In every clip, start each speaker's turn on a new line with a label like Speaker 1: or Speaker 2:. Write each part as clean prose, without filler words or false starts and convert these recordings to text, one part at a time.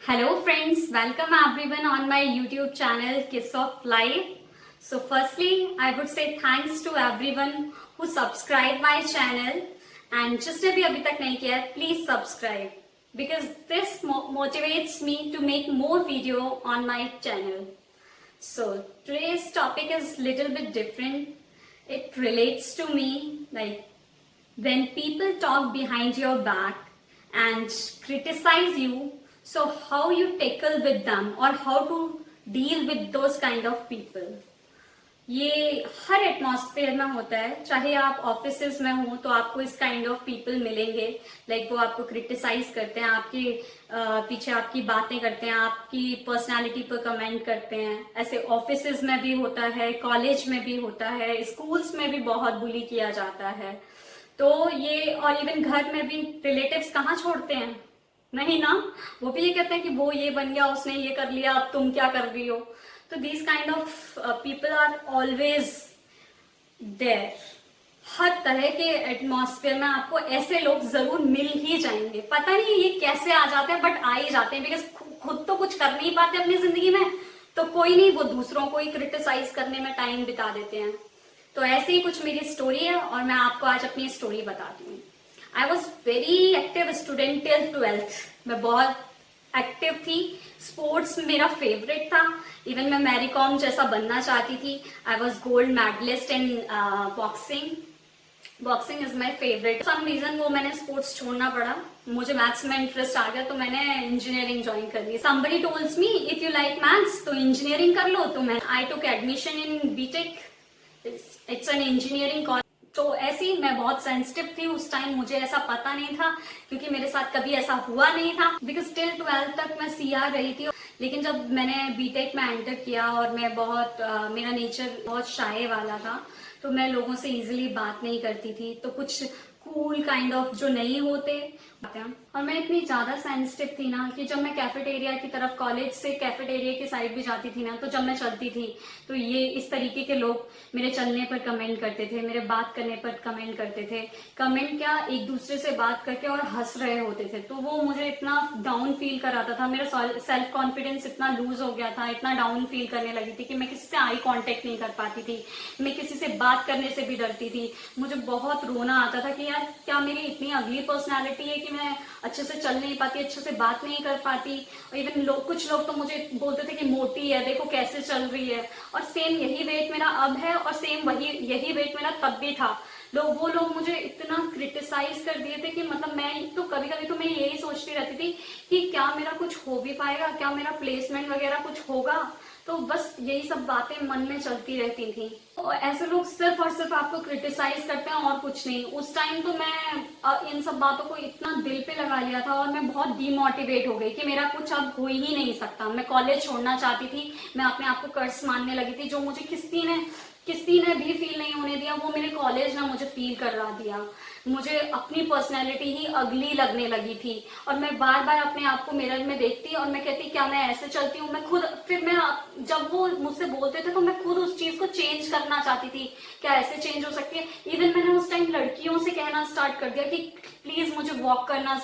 Speaker 1: Hello friends, welcome everyone on my YouTube channel Kiss of Life. So firstly, I would say thanks to everyone who subscribed my channel and just अभी तक नहीं किया है, please subscribe because this motivates me to make more video on my channel. So today's topic is little bit different. It relates to me like when people talk behind your back and criticize you, so how you tackle with them or how to deal with those kind of people. ये हर atmosphere में होता है, चाहे आप offices में हो तो आपको इस काइंड ऑफ पीपल मिलेंगे लाइक वो आपको क्रिटिसाइज करते हैं, आपके पीछे आपकी बातें करते हैं, आपकी पर्सनालिटी पर कमेंट करते हैं. ऐसे ऑफिसेज में भी होता है, कॉलेज में भी होता है, स्कूल्स में भी बहुत बुली किया जाता है. तो ये और इवन घर में भी रिलेटिव्स कहाँ छोड़ते हैं, नहीं ना, वो भी ये कहते हैं कि वो ये बन गया, उसने ये कर लिया, अब तुम क्या कर रही हो. तो this kind of people are always there. हर तरह के एटमॉस्फेयर में आपको ऐसे लोग जरूर मिल ही जाएंगे. पता नहीं ये कैसे आ जाते हैं, बट आ ही जाते हैं बिकॉज खुद तो कुछ कर नहीं पाते अपनी जिंदगी में, तो कोई नहीं, वो दूसरों को ही क्रिटिसाइज करने में टाइम बिता देते हैं. तो ऐसे ही कुछ मेरी स्टोरी है और मैं आपको आज अपनी स्टोरी बताती हूँ. I was very active student till 12th. मैं बहुत एक्टिव थी, स्पोर्ट्स मेरा फेवरेट था. इवन मैं मैरी कॉम जैसा बनना चाहती थी. I was gold medalist in boxing. Boxing is my favourite. Some reason वो मैंने स्पोर्ट्स छोड़ना पड़ा, मुझे मैथ्स में इंटरेस्ट आ गया तो मैंने इंजीनियरिंग ज्वाइन कर ली. Somebody tolds me if you like maths तो इंजीनियरिंग कर लो. तो मैं I took admission in BTech. It's an engineering college. तो ऐसी मैं बहुत सेंसिटिव थी उस टाइम, मुझे ऐसा पता नहीं था क्योंकि मेरे साथ कभी ऐसा हुआ नहीं था बिकॉज टिल 12th तक मैं सीआर रही थी. लेकिन जब मैंने बीटेक में एंटर किया और मैं बहुत मेरा नेचर बहुत शाय वाला था, तो मैं लोगों से इजीली बात नहीं करती थी. तो कुछ कूल काइंड ऑफ जो नहीं होते, और मैं इतनी ज्यादा सेंसिटिव थी ना कि जब मैं कैफेटेरिया की तरफ, कॉलेज से कैफेटेरिया की साइड भी जाती थी ना, तो जब मैं चलती थी तो ये इस तरीके के लोग मेरे चलने पर कमेंट करते थे, मेरे बात करने पर कमेंट करते थे. कमेंट क्या, एक दूसरे से बात करके और हंस रहे होते थे. तो वो मुझे इतना डाउन फील कराता था, मेरा सेल्फ कॉन्फिडेंस इतना लूज हो गया था, इतना डाउन फील करने लगी थी कि मैं किसी से आई कॉन्टेक्ट नहीं कर पाती थी, मैं किसी से बात करने से भी डरती थी. मुझे बहुत रोना आता था कि यार क्या मेरी इतनी अगली पर्सनैलिटी है कि मैं अच्छे से चल नहीं पाती, अच्छे से बात नहीं कर पाती. इवन कुछ लोग तो मुझे बोलते थे कि मोटी है, देखो कैसे चल रही है. और सेम यही वेट मेरा अब है और सेम यही वेट मेरा तब भी था. वो लोग मुझे इतना क्रिटिसाइज कर दिए थे कि मतलब मैं तो कभी कभी तो मैं यही सोचती रहती थी कि क्या मेरा कुछ हो भी पाएगा, क्या मेरा प्लेसमेंट वगैरह कुछ होगा. तो बस यही सब बातें मन में चलती रहती थी. और ऐसे लोग सिर्फ और सिर्फ आपको क्रिटिसाइज करते हैं और कुछ नहीं. उस टाइम तो मैं इन सब बातों को इतना दिल पे लगा लिया था और मैं बहुत डीमोटिवेट हो गई कि मेरा कुछ अब हो ही नहीं सकता. मैं कॉलेज छोड़ना चाहती थी, मैं अपने आप को कर्ज मानने लगी थी. जो मुझे किसी ने भी फील नहीं होने दिया, वो मेरे कॉलेज ने मुझे फील करवा दिया. मुझे अपनी पर्सनैलिटी ही अगली लगने लगी थी और मैं बार बार अपने आप को मिरर में देखती और मैं कहती क्या मैं ऐसे चलती हूँ. मैं खुद फिर मैं जब वो मुझसे बोलते थे तो मैं खुद उस चीज को चेंज करना चाहती थी, क्या ऐसे चेंज हो सकती है. इवन मैंने उस टाइम लड़कियों से कहना स्टार्ट कर दिया कि प्लीज मुझे वॉक करना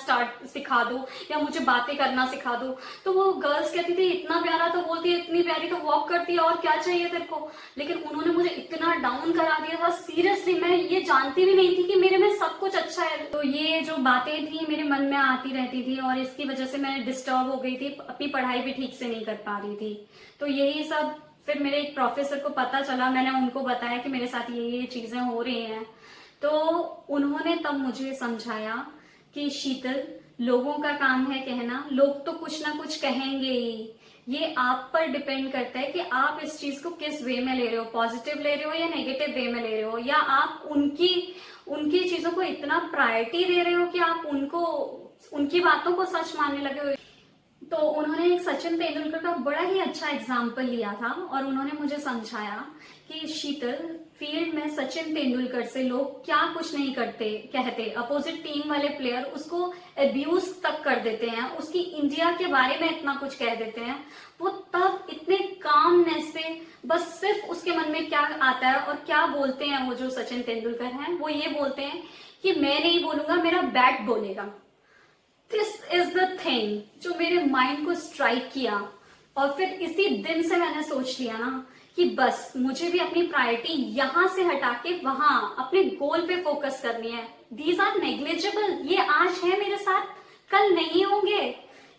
Speaker 1: सिखा दो या मुझे बातें करना सिखा दो. तो वो गर्ल्स कहती थी इतना प्यारा तो बोलती है, इतनी प्यारी तो वॉक करती है, और क्या चाहिए तेरे को. लेकिन उन्होंने मुझे इतना डाउन करा दिया था, सीरियसली मैं ये जानती भी नहीं थी कि मेरे में सब कुछ अच्छा है. तो ये जो बातें थी मेरे मन में आती रहती थी और इसकी वजह से मैं डिस्टर्ब हो गई थी, अपनी पढ़ाई भी ठीक से नहीं कर पा रही थी. तो यही सब फिर मेरे एक प्रोफेसर को पता चला, मैंने उनको बताया कि मेरे साथ ये चीजें हो रही हैं. तो उन्होंने तब मुझे समझाया कि शीतल, लोगों का काम है कहना, लोग तो कुछ ना कुछ कहेंगे ही. ये आप पर डिपेंड करता है कि आप इस चीज को किस वे में ले रहे हो, पॉजिटिव ले रहे हो या नेगेटिव वे में ले रहे हो, या आप उनकी चीजों को इतना प्रायोरिटी दे रहे हो कि आप उनकी बातों को सच मानने लगे हो. तो उन्होंने एक सचिन तेंदुलकर का बड़ा ही अच्छा एग्जाम्पल लिया था और उन्होंने मुझे समझाया कि शीतल, फील्ड में सचिन तेंदुलकर से लोग क्या कुछ नहीं कहते. अपोजिट टीम वाले प्लेयर उसको अब्यूज तक कर देते हैं, उसकी इंडिया के बारे में इतना कुछ कह देते हैं. वो तब इतने कामनेस से बस सिर्फ उसके मन में क्या आता है और क्या बोलते हैं वो जो सचिन तेंदुलकर हैं, वो ये बोलते हैं कि मैं नहीं बोलूंगा, मेरा बैट बोलेगा. दिस इज द थिंग जो मेरे माइंड को स्ट्राइक किया, और फिर इसी दिन से मैंने सोच लिया ना कि बस मुझे भी अपनी प्रायोरिटी यहां से हटा के वहां अपने गोल पे फोकस करनी है। दीज आर नेग्लिजिबल, ये आज है मेरे साथ, कल नहीं होंगे।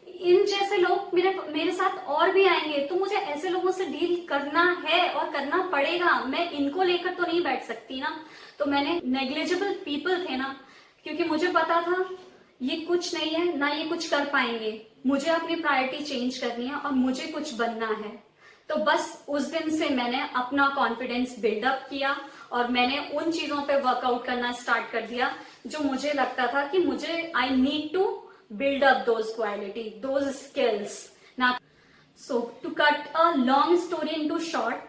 Speaker 1: इन जैसे लोग मेरे साथ और भी आएंगे, तो मुझे ऐसे लोगों से डील करना है और करना पड़ेगा। मैं इनको लेकर तो नहीं बैठ सकती ना। तो मैंने नेग्लिजिबल पीपल थे ना, क्योंकि मुझे पता था ये कुछ नहीं है ना, ये कुछ कर पाएंगे। मुझे अपनी प्रायोरिटी चेंज करनी है और मुझे कुछ बनना है। तो बस उस दिन से मैंने अपना कॉन्फिडेंस बिल्डअप किया और मैंने उन चीजों पे वर्कआउट करना स्टार्ट कर दिया जो मुझे लगता था कि मुझे I need to build up those quality, those skills. Now, so to cut a long story into short,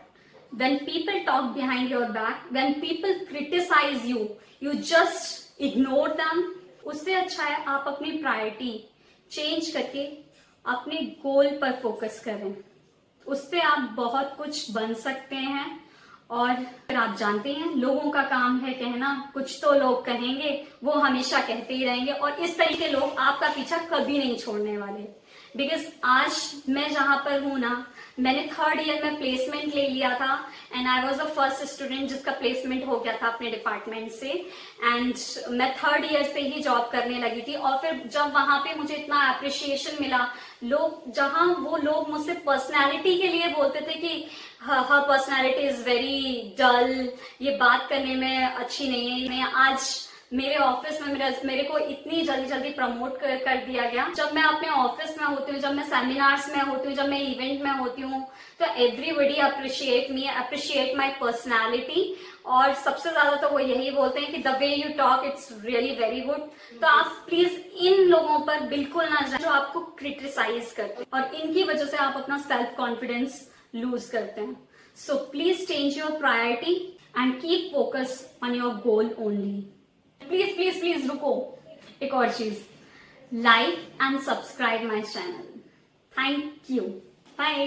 Speaker 1: when people talk behind your back, when people criticize you, you just ignore them. उससे अच्छा है आप अपनी priority change करके अपने गोल पर focus करें। उससे आप बहुत कुछ बन सकते हैं। और फिर आप जानते हैं लोगों का काम है कहना, कुछ तो लोग कहेंगे, वो हमेशा कहते ही रहेंगे, और इस तरीके के लोग आपका पीछा कभी नहीं छोड़ने वाले। बिकॉज आज मैं जहां पर हूं ना, मैंने 3rd ईयर में प्लेसमेंट ले लिया था and I was the first student जिसका प्लेसमेंट हो गया था अपने डिपार्टमेंट से। एंड मैं 3rd ईयर से ही जॉब करने लगी थी। और फिर जब वहां पे मुझे इतना अप्रिशिएशन मिला, जहां वो लोग मुझसे पर्सनैलिटी के लिए बोलते थे कि हर पर्सनैलिटी इज वेरी डल, ये बात करने में अच्छी नहीं है। आज मेरे ऑफिस में मेरे को इतनी जल्दी प्रमोट कर दिया गया। जब मैं अपने ऑफिस में होती हूँ, जब मैं सेमिनार्स में होती हूँ, जब मैं इवेंट में होती हूँ, तो everybody appreciate me, appreciate my personality. और सबसे ज्यादा तो वो यही बोलते हैं कि the way you talk it's really very good. तो आप प्लीज इन लोगों पर बिल्कुल ना जाएं जो आपको क्रिटिसाइज करते हैं, और इनकी वजह से आप अपना सेल्फ कॉन्फिडेंस लूज करते हैं। So please change your priority and keep focus on your goal only. Please please please रुको, एक और चीज, like and subscribe my channel. Thank you, bye.